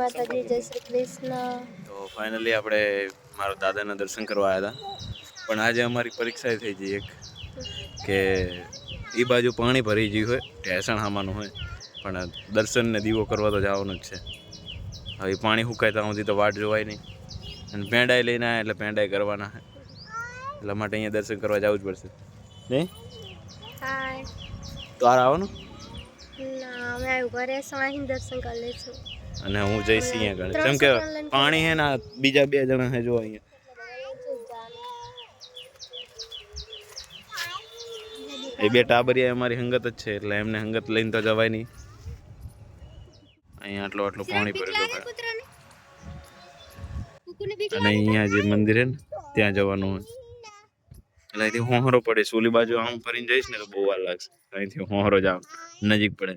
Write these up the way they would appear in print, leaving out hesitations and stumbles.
માતાજી, જય શ્રી કૃષ્ણ. તો ફાઇનલી આપણે મારા દાદાના દર્શન કરવા આવ્યા હતા, પણ આજે અમારી પરીક્ષા થઈ ગઈ એક કે એ બાજુ પાણી ભરી ગયું હોય, ઢેસણ હામાનું હોય, પણ દર્શન ને દીવો કરવા તો જવાનું જ છે. હવે પાણી સુકાય ત્યાં સુધી તો વાટ જોવાય નહીં, અને પેંડાઈ લઈને આવ્યા એટલે પેંડાઈ કરવાના છે, એટલા માટે અહીંયા દર્શન કરવા જવું જ પડશે નહીં. હાય. તો આ આવવાનું ના, અમે આવ્યું ઘરે અહીં દર્શન કરી લઈશું. અને હું જઈશ અહીંયા આગળ, કેમ કે પાણી હે ને બીજા 2 જણા હે જો અહીંયા. એ 2 ટાબરિયા અમારી હંગત જ છે, એટલે એમને હંગત લઈને તો જવાય નહીં. અહીંયા આટલું પાણી ભરેલું છે, અને અહીંયા જે મંદિર હે ને ત્યાં જવાનું હોય, એટલે અહીંથી હોહરો પડે. સોલી બાજુ આમ ફરીને જઈશ ને તો બહુ વાર લાગશે. અહીંથી હોહરો જાવ નજીક પડે.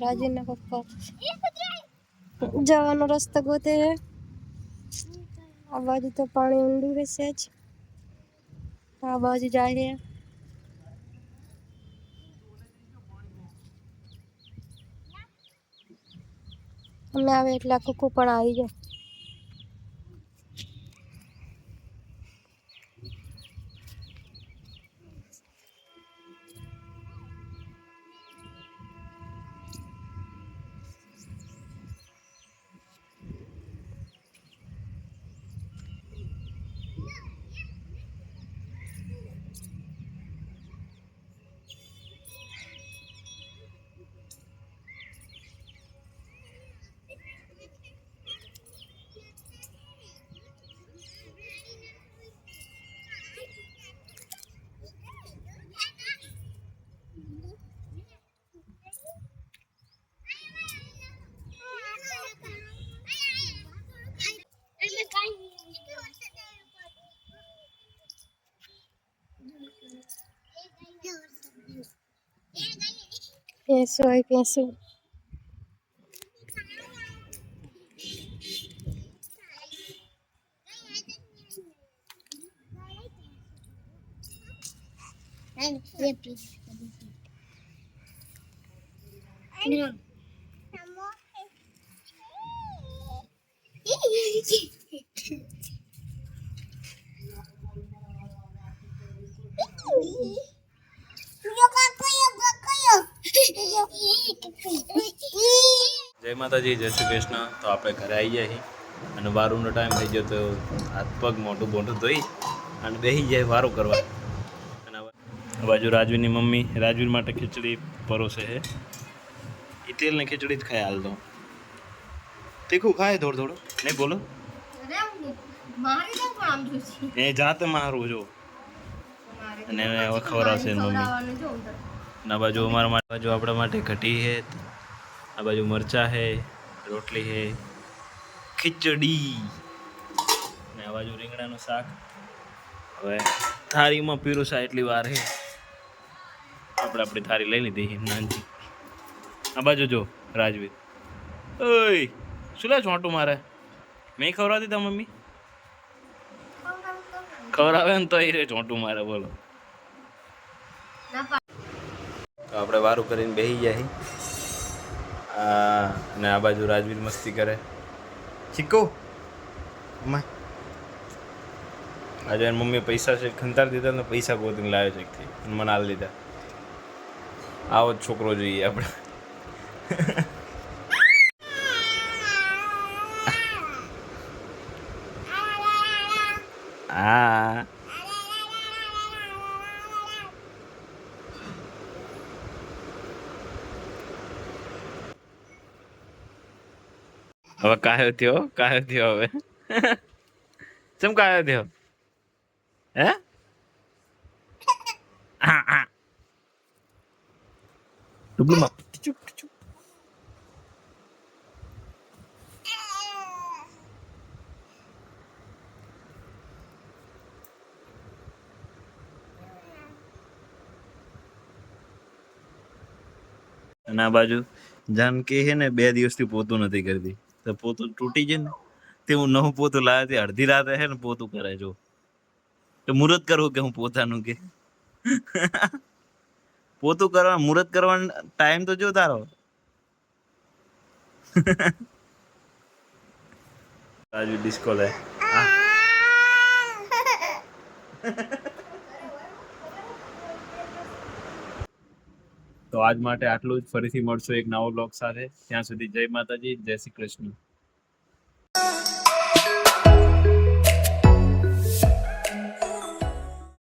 રાજીના પપ્પા જવાનો રસ્તો ગોતે છે. આ બાજુ તો પાણી ઊંડું રહેશે જ, આ બાજુ જાય છે. અમે આવે એટલે કુકુ પણ આવી જાય. Penso aí, penso. જય માતાજી, જય શ્રી કૃષ્ણ. તો આપણે ઘરે આવી જાય અને વારુંનો ટાઈમ થઈ ગયો, તો હાથ પગ મોટું ધોઈ અને બેસી જાય વારું કરવા. અને આ બાજુ રાજવીની મમ્મી રાજવીર માટે ખીચડી પરોસે છે. એ તેલને ખીચડી જ ખાય હાલ તો. તીખું ખાય થોડું નહીં બોલો એ જાતે મારું જો. અને હવે ખવડાવશે મમ્મી. આ બાજુ અમારા માટે બાજુ આપણા માટે ઘટી છે, આ બાજુ મરચા છે, રોટલી છે, ખીચડી, ને આ બાજુ રીંગણાનું શાક. હવે થાળીમાં પીરુસા એટલી વાર છે, આપણે આપણી થાળી લઈ લીધી નાનજી. આ બાજુ જો રાજવીર, ઓય શું લે ચોંટું મારે? મેં ખવડાવતી તા મમ્મી ખવડાવે ને તો એ રે ચોંટું મારે. બોલો તો આપણે વારું કરીને બેસી જાય. ને આ બાજુ રાજવીર મસ્તી કરે. ચીકુ આજે એની મમ્મીએ પૈસા છે ખંતાર દીધા ને પૈસા ગોતીને લાવ્યો છે એકથી મને હાલ લીધા. આવો જ છોકરો જોઈએ આપણે. હા હવે કાયો થયો હવે ચમ કાયો થયો હે? ટુકડીમાં અને આ બાજુ જાનકી છે ને 2 દિવસથી પોતું નથી કરતી, તો પોતું તૂટી જાય ને તે હું નવું પોતું લાવ્યો તે અડધી રાતે છે ને પોતું કરે. જો તો મુહૂર્ત કરવું કે હું પોતાનું કે પોતું કરવા મુહૂર્ત કરવાનો ટાઈમ તો જો તારો. आज भी डिस्को है हाँ। તો આજ માટે આટલું જ. ફરીથી મળશું એક નવો બ્લોગ સાથે. ત્યાં સુધી જય માતાજી, જય શ્રી કૃષ્ણ.